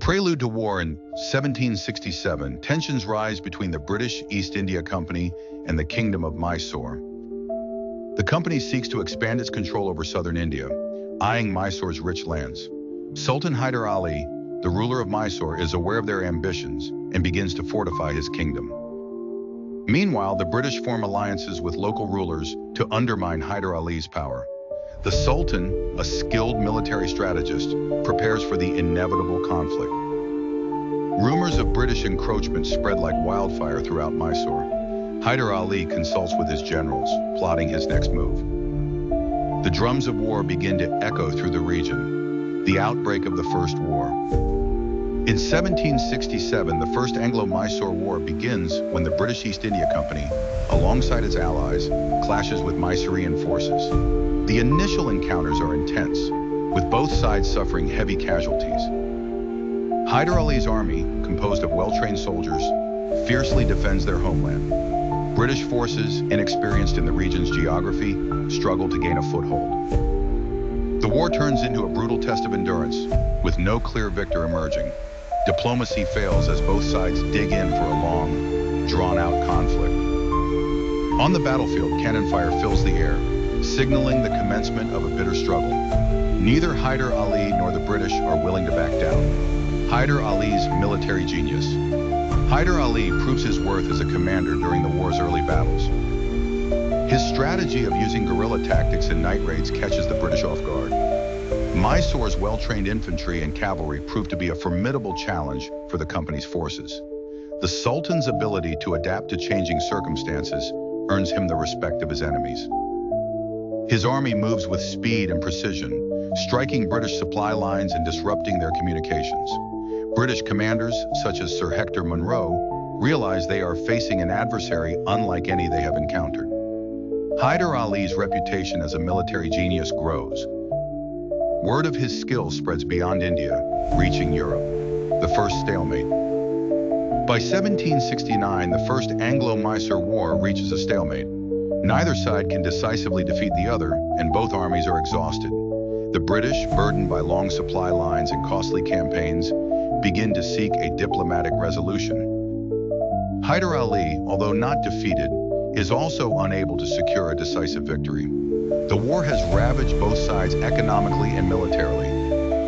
Prelude to war in 1767, tensions rise between the British East India Company and the Kingdom of Mysore. The company seeks to expand its control over southern India, eyeing Mysore's rich lands. Sultan Hyder Ali, the ruler of Mysore, is aware of their ambitions and begins to fortify his kingdom. Meanwhile, the British form alliances with local rulers to undermine Hyder Ali's power. The Sultan, a skilled military strategist, prepares for the inevitable conflict. Rumors of British encroachment spread like wildfire throughout Mysore. Hyder Ali consults with his generals, plotting his next move. The drums of war begin to echo through the region, the outbreak of the First War. In 1767, the First Anglo Mysore War begins when the British East India Company, alongside its allies, clashes with Mysorean forces. The initial encounters are intense, with both sides suffering heavy casualties. Hyder Ali's army, composed of well-trained soldiers, fiercely defends their homeland. British forces, inexperienced in the region's geography, struggle to gain a foothold. The war turns into a brutal test of endurance, with no clear victor emerging. Diplomacy fails as both sides dig in for a long, drawn-out conflict. On the battlefield, cannon fire fills the air, signaling the commencement of a bitter struggle. Neither Hyder Ali nor the British are willing to back down. Hyder Ali's military genius. Hyder Ali proves his worth as a commander during the war's early battles. His strategy of using guerrilla tactics and night raids catches the British off guard. Mysore's well-trained infantry and cavalry proved to be a formidable challenge for the company's forces. The Sultan's ability to adapt to changing circumstances earns him the respect of his enemies. His army moves with speed and precision, striking British supply lines and disrupting their communications. British commanders, such as Sir Hector Munro, realize they are facing an adversary unlike any they have encountered. Hyder Ali's reputation as a military genius grows. Word of his skill spreads beyond India, reaching Europe. The first stalemate. By 1769, the First Anglo Mysore War reaches a stalemate. Neither side can decisively defeat the other, and both armies are exhausted. The British, burdened by long supply lines and costly campaigns, begin to seek a diplomatic resolution. Hyder Ali, although not defeated, is also unable to secure a decisive victory. The war has ravaged both sides economically and militarily.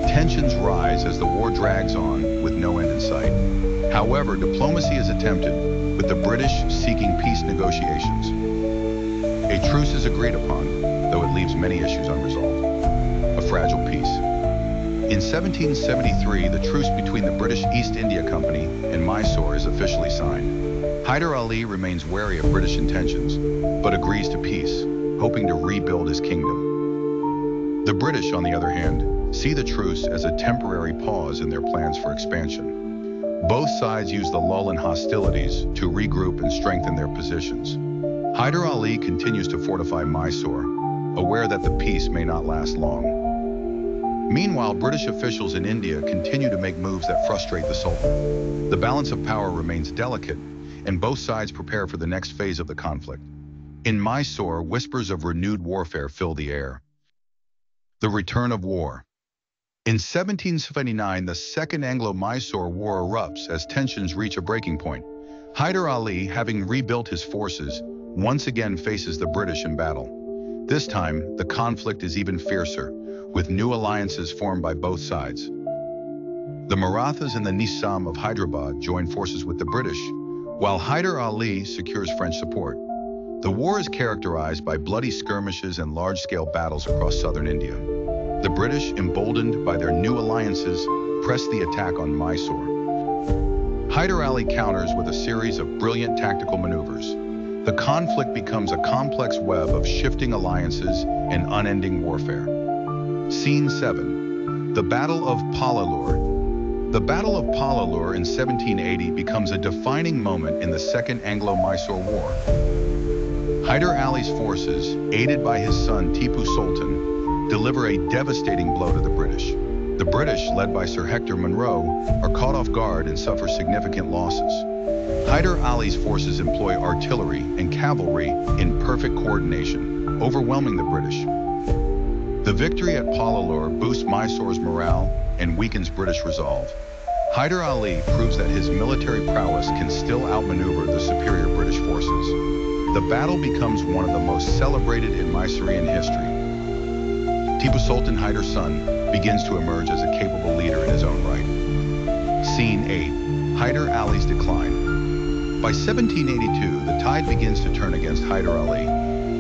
Tensions rise as the war drags on with no end in sight. However, diplomacy is attempted, with the British seeking peace negotiations. A truce is agreed upon, though it leaves many issues unresolved. A fragile peace. In 1773, the truce between the British East India Company and Mysore is officially signed. Hyder Ali remains wary of British intentions, but agrees to peace, hoping to rebuild his kingdom. The British, on the other hand, see the truce as a temporary pause in their plans for expansion. Both sides use the lull in hostilities to regroup and strengthen their positions. Hyder Ali continues to fortify Mysore, aware that the peace may not last long. Meanwhile, British officials in India continue to make moves that frustrate the Sultan. The balance of power remains delicate, and both sides prepare for the next phase of the conflict. In Mysore, whispers of renewed warfare fill the air. The return of war. In 1779, the Second Anglo-Mysore War erupts as tensions reach a breaking point. Hyder Ali, having rebuilt his forces, once again faces the British in battle. This time, the conflict is even fiercer, with new alliances formed by both sides. The Marathas and the Nizam of Hyderabad join forces with the British, while Hyder Ali secures French support. The war is characterized by bloody skirmishes and large-scale battles across southern India. The British, emboldened by their new alliances, press the attack on Mysore. Hyder Ali counters with a series of brilliant tactical maneuvers. The conflict becomes a complex web of shifting alliances and unending warfare. Scene 7. The Battle of Palalur. The Battle of Palalur in 1780 becomes a defining moment in the Second Anglo-Mysore War. Hyder Ali's forces, aided by his son Tipu Sultan, deliver a devastating blow to the British. The British, led by Sir Hector Munro, are caught off guard and suffer significant losses. Hyder Ali's forces employ artillery and cavalry in perfect coordination, overwhelming the British. The victory at Palalur boosts Mysore's morale and weakens British resolve. Hyder Ali proves that his military prowess can still outmaneuver the superior British forces. The battle becomes one of the most celebrated in Mysorean history. Tipu Sultan Hyder's son begins to emerge as a capable leader in his own right. Scene 8. Hyder Ali's decline. By 1782, the tide begins to turn against Hyder Ali.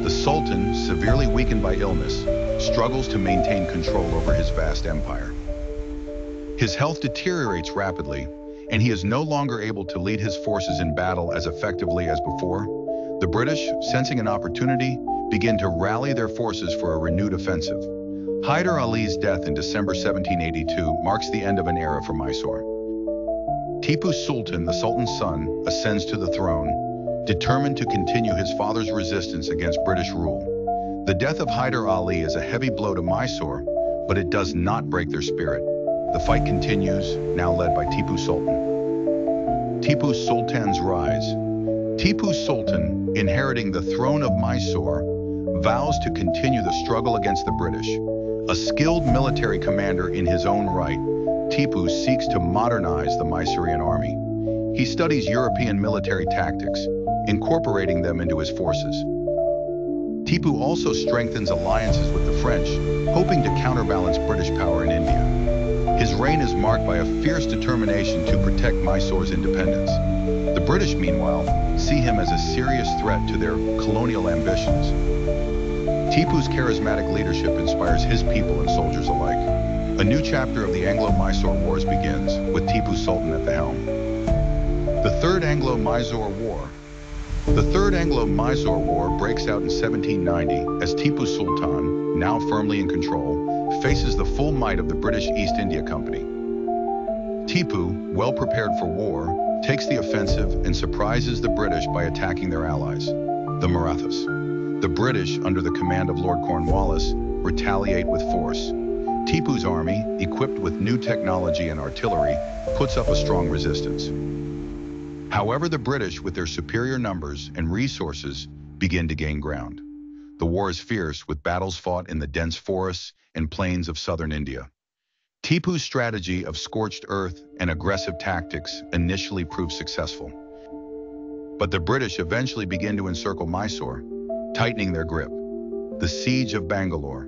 The Sultan, severely weakened by illness, struggles to maintain control over his vast empire. His health deteriorates rapidly, and he is no longer able to lead his forces in battle as effectively as before. The British, sensing an opportunity, begin to rally their forces for a renewed offensive. Hyder Ali's death in December 1782 marks the end of an era for Mysore. Tipu Sultan, the Sultan's son, ascends to the throne, determined to continue his father's resistance against British rule. The death of Hyder Ali is a heavy blow to Mysore, but it does not break their spirit. The fight continues, now led by Tipu Sultan. Tipu Sultan's rise. Tipu Sultan, inheriting the throne of Mysore, vows to continue the struggle against the British. A skilled military commander in his own right, Tipu seeks to modernize the Mysorean army. He studies European military tactics, incorporating them into his forces. Tipu also strengthens alliances with the French, hoping to counterbalance British power in India. His reign is marked by a fierce determination to protect Mysore's independence. The British, meanwhile, see him as a serious threat to their colonial ambitions. Tipu's charismatic leadership inspires his people and soldiers alike. A new chapter of the Anglo Mysore Wars begins, with Tipu Sultan at the helm. The Third Anglo Mysore War. The Third Anglo Mysore War breaks out in 1790 as Tipu Sultan, now firmly in control, faces the full might of the British East India Company. Tipu, well prepared for war, takes the offensive and surprises the British by attacking their allies, the Marathas. The British, under the command of Lord Cornwallis, retaliate with force. Tipu's army, equipped with new technology and artillery, puts up a strong resistance. However, the British, with their superior numbers and resources, begin to gain ground. The war is fierce, with battles fought in the dense forests and plains of southern India. Tipu's strategy of scorched earth and aggressive tactics initially proved successful. But the British eventually begin to encircle Mysore, tightening their grip. The Siege of Bangalore.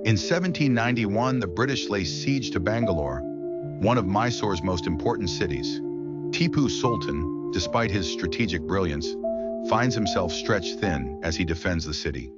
In 1791, the British lay siege to Bangalore, one of Mysore's most important cities. Tipu Sultan, despite his strategic brilliance, finds himself stretched thin as he defends the city.